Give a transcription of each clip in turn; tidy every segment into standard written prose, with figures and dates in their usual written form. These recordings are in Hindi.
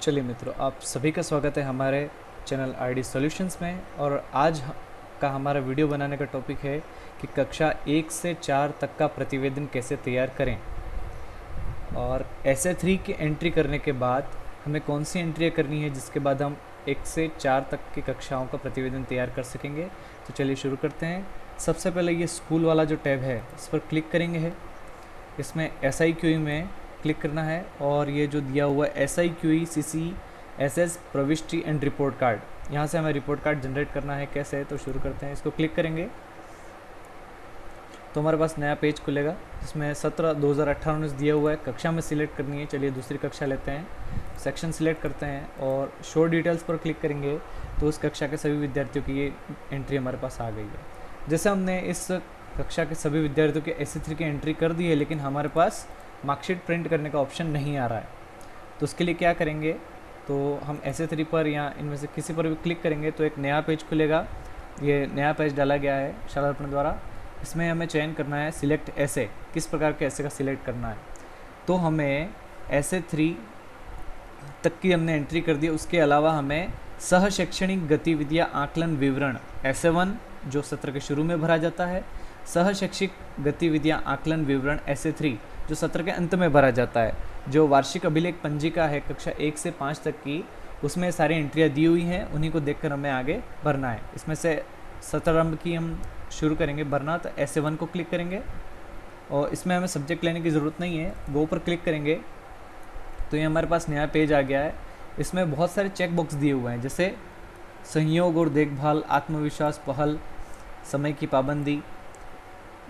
चलिए मित्रों, आप सभी का स्वागत है हमारे चैनल आईडी सॉल्यूशंस में। और आज का हमारा वीडियो बनाने का टॉपिक है कि कक्षा 1 से 4 तक का प्रतिवेदन कैसे तैयार करें और एसे 3 की एंट्री करने के बाद हमें कौन सी एंट्री करनी है जिसके बाद हम 1 से 4 तक की कक्षाओं का प्रतिवेदन तैयार कर सकेंगे। तो चलिए शुरू करते हैं। सबसे पहले ये स्कूल वाला जो टैब है इस पर क्लिक करेंगे। इसमें SIQE में क्लिक करना है और ये जो दिया हुआ है SIQE CCSS प्रविष्टि एंड रिपोर्ट कार्ड, यहाँ से हमें रिपोर्ट कार्ड जनरेट करना है। कैसे है तो शुरू करते हैं। इसको क्लिक करेंगे तो हमारे पास नया पेज खुलेगा जिसमें 17/2018-19 दिया हुआ है। कक्षा में सिलेक्ट करनी है। चलिए दूसरी कक्षा लेते हैं, सेक्शन सिलेक्ट करते हैं और शो डिटेल्स पर क्लिक करेंगे तो उस कक्षा के सभी विद्यार्थियों की ये एंट्री हमारे पास आ गई है। जैसे हमने इस कक्षा के सभी विद्यार्थियों के SE3 की एंट्री कर दी है, लेकिन हमारे पास मार्कशीट प्रिंट करने का ऑप्शन नहीं आ रहा है। तो उसके लिए क्या करेंगे, तो हम SE3 पर या इनमें से किसी पर भी क्लिक करेंगे तो एक नया पेज खुलेगा। ये नया पेज डाला गया है शाला दर्पण द्वारा। इसमें हमें चयन करना है सिलेक्ट ऐसे, किस प्रकार के ऐसे का सिलेक्ट करना है। तो हमें SE3 तक की हमने एंट्री कर दी। उसके अलावा हमें सह शैक्षणिक गतिविधियाँ आकलन विवरण SE1 जो सत्र के शुरू में भरा जाता है, सह शैक्षिक गतिविधियाँ आकलन विवरण SE3 जो सत्र के अंत में भरा जाता है। जो वार्षिक अभिलेख पंजिका है कक्षा 1 से 5 तक की, उसमें सारी एंट्रियाँ दी हुई हैं, उन्हीं को देखकर हमें आगे भरना है। इसमें से सत्रारंभ की हम शुरू करेंगे भरना, तो SE1 को क्लिक करेंगे और इसमें हमें सब्जेक्ट लेने की ज़रूरत नहीं है। गो पर क्लिक करेंगे तो ये हमारे पास नया पेज आ गया है। इसमें बहुत सारे चेक बॉक्स दिए हुए हैं, जैसे संयोग और देखभाल, आत्मविश्वास, पहल, समय की पाबंदी।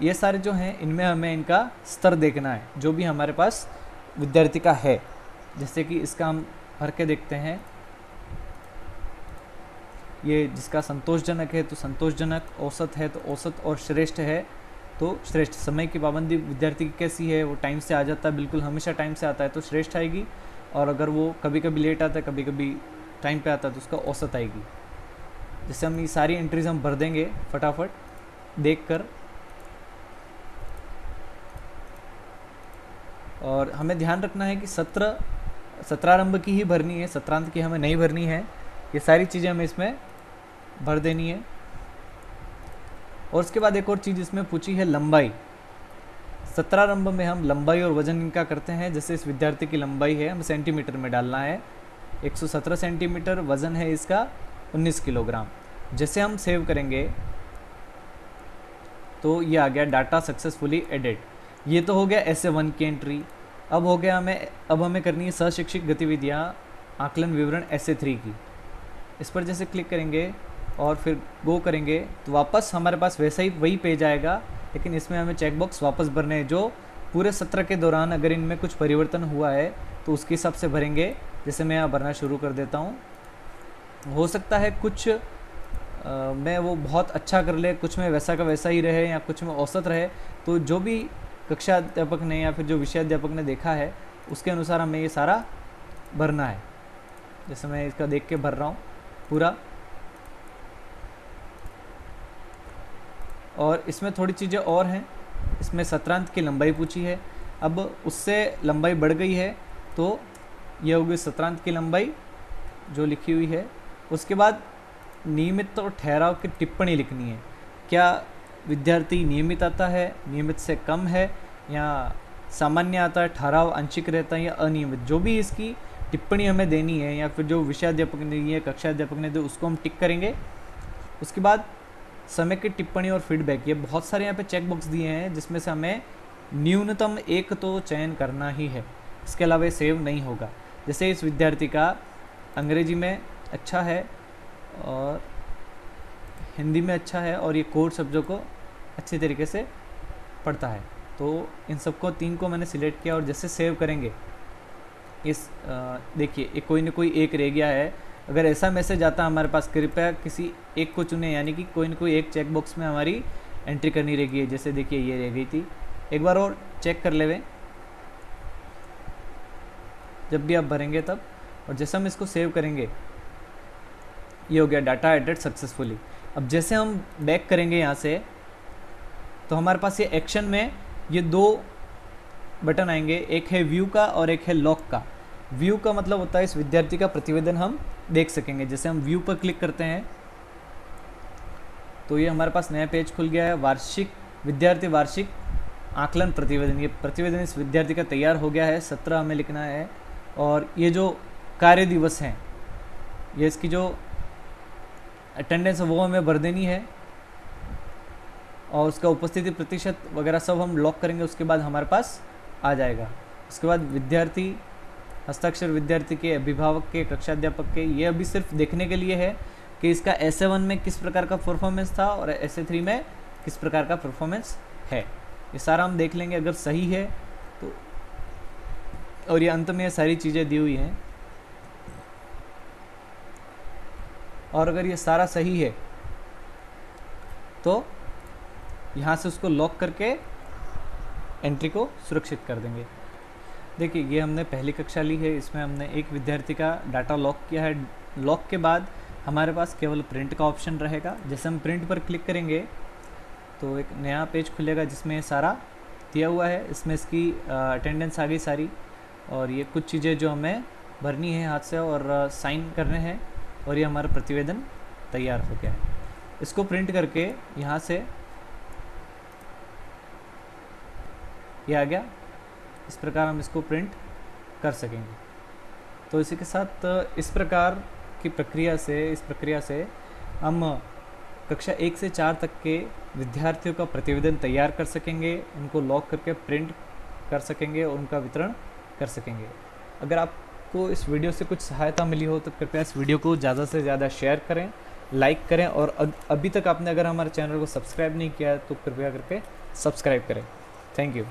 ये सारे जो हैं इनमें हमें इनका स्तर देखना है जो भी हमारे पास विद्यार्थी का है। जैसे कि इसका हम भर के देखते हैं। ये जिसका संतोषजनक है तो संतोषजनक, औसत है तो औसत और श्रेष्ठ है तो श्रेष्ठ। समय की पाबंदी विद्यार्थी की कैसी है, वो टाइम से आ जाता है, बिल्कुल हमेशा टाइम से आता है तो श्रेष्ठ आएगी, और अगर वो कभी कभी लेट आता है, कभी कभी टाइम पे आता है तो उसका औसत आएगी। जैसे हम ये सारी एंट्रीज हम भर देंगे फटाफट देख कर। और हमें ध्यान रखना है कि सत्रारंभ की ही भरनी है, सत्रांत की हमें नहीं भरनी है। ये सारी चीज़ें हमें इसमें भर देनी है। और उसके बाद एक और चीज़ इसमें पूछी है लंबाई। सत्रारंभ में हम लंबाई और वजन इनका करते हैं। जैसे इस विद्यार्थी की लंबाई है, हमें सेंटीमीटर में डालना है, 117 सेंटीमीटर, वजन है इसका 19 किलोग्राम। जैसे हम सेव करेंगे तो ये आ गया डाटा सक्सेसफुली एडेड। ये तो हो गया SE1 की एंट्री। अब हमें करनी है सहशैक्षिक गतिविधियाँ आकलन विवरण SE3 की। इस पर जैसे क्लिक करेंगे और फिर गो करेंगे तो वापस हमारे पास वैसा ही वही पेज आएगा, लेकिन इसमें हमें चेक बॉक्स वापस भरने हैं जो पूरे सत्र के दौरान अगर इनमें कुछ परिवर्तन हुआ है तो उसके हिसाब से भरेंगे। जैसे मैं यहाँ भरना शुरू कर देता हूँ। हो सकता है कुछ मैं वो बहुत अच्छा कर ले, कुछ में वैसा का वैसा ही रहे या कुछ में औसत रहे। तो जो भी कक्षा अध्यापक ने या फिर जो विषय अध्यापक ने देखा है उसके अनुसार हमें ये सारा भरना है। जैसे मैं इसका देख के भर रहा हूँ पूरा। और इसमें थोड़ी चीज़ें और हैं। इसमें सत्रांत की लंबाई पूछी है, अब उससे लंबाई बढ़ गई है तो ये होगी सत्रांत की लंबाई जो लिखी हुई है। उसके बाद नियमित और ठहराव की टिप्पणी लिखनी है। क्या विद्यार्थी नियमित आता है, नियमित से कम है, या सामान्य आता है, ठहराव आंशिक रहता है या अनियमित। जो भी इसकी टिप्पणी हमें देनी है या फिर जो विषय अध्यापक ने दी है, कक्षा अध्यापक ने दी, उसको हम टिक करेंगे। उसके बाद समय की टिप्पणी और फीडबैक, ये बहुत सारे यहाँ पे चेक बॉक्स दिए हैं जिसमें से हमें न्यूनतम एक तो चयन करना ही है, इसके अलावा ये सेव नहीं होगा। जैसे इस विद्यार्थी का अंग्रेजी में अच्छा है और हिंदी में अच्छा है और ये कोर शब्दों को अच्छे तरीके से पढ़ता है, तो इन सबको 3 को मैंने सिलेक्ट किया। और जैसे सेव करेंगे इस देखिए ये कोई ना कोई एक रह गया है। अगर ऐसा मैसेज आता है हमारे पास, कृपया किसी एक को चुने, यानी कि कोई ना कोई एक चेक बॉक्स में हमारी एंट्री करनी रह गई है। जैसे देखिए ये रह गई थी, एक बार और चेक कर लेवे जब भी आप भरेंगे तब। और जैसे हम इसको सेव करेंगे ये हो गया डाटा एडेड सक्सेसफुली। अब जैसे हम बैक करेंगे यहाँ से तो हमारे पास ये एक्शन में ये 2 बटन आएंगे, एक है व्यू का और एक है लॉक का। व्यू का मतलब होता है इस विद्यार्थी का प्रतिवेदन हम देख सकेंगे। जैसे हम व्यू पर क्लिक करते हैं तो ये हमारे पास नया पेज खुल गया है, वार्षिक विद्यार्थी वार्षिक आकलन प्रतिवेदन। ये प्रतिवेदन इस विद्यार्थी का तैयार हो गया है, 17 हमें लिखना है। और ये जो कार्य दिवस हैं, ये इसकी जो अटेंडेंस है वो हमें भर देनी है, और उसका उपस्थिति प्रतिशत वगैरह सब हम लॉक करेंगे, उसके बाद हमारे पास आ जाएगा। उसके बाद विद्यार्थी हस्ताक्षर विद्यार्थी के, अभिभावक के, कक्षाध्यापक के, ये अभी सिर्फ देखने के लिए है कि इसका SA1 में किस प्रकार का परफॉर्मेंस था और SA3 में किस प्रकार का परफॉर्मेंस है। ये सारा हम देख लेंगे अगर सही है तो, और ये अंत में ये सारी चीज़ें दी हुई हैं। और अगर ये सारा सही है तो यहाँ से उसको लॉक करके एंट्री को सुरक्षित कर देंगे। देखिए ये हमने पहली कक्षा ली है, इसमें हमने एक विद्यार्थी का डाटा लॉक किया है। लॉक के बाद हमारे पास केवल प्रिंट का ऑप्शन रहेगा। जैसे हम प्रिंट पर क्लिक करेंगे तो एक नया पेज खुलेगा जिसमें सारा दिया हुआ है। इसमें इसकी अटेंडेंस आ गई सारी, और ये कुछ चीज़ें जो हमें भरनी है हाथ से और साइन करने हैं, और ये हमारा प्रतिवेदन तैयार हो गया है। इसको प्रिंट करके यहाँ से ये आ गया, इस प्रकार हम इसको प्रिंट कर सकेंगे। तो इसी के साथ इस प्रकार की प्रक्रिया से हम कक्षा 1 से 4 तक के विद्यार्थियों का प्रतिवेदन तैयार कर सकेंगे, उनको लॉक करके प्रिंट कर सकेंगे और उनका वितरण कर सकेंगे। अगर आपको इस वीडियो से कुछ सहायता मिली हो तो कृपया इस वीडियो को ज़्यादा से ज़्यादा शेयर करें, लाइक करें, और अभी तक आपने अगर हमारे चैनल को सब्सक्राइब नहीं किया है तो कृपया करके सब्सक्राइब करें। Thank you.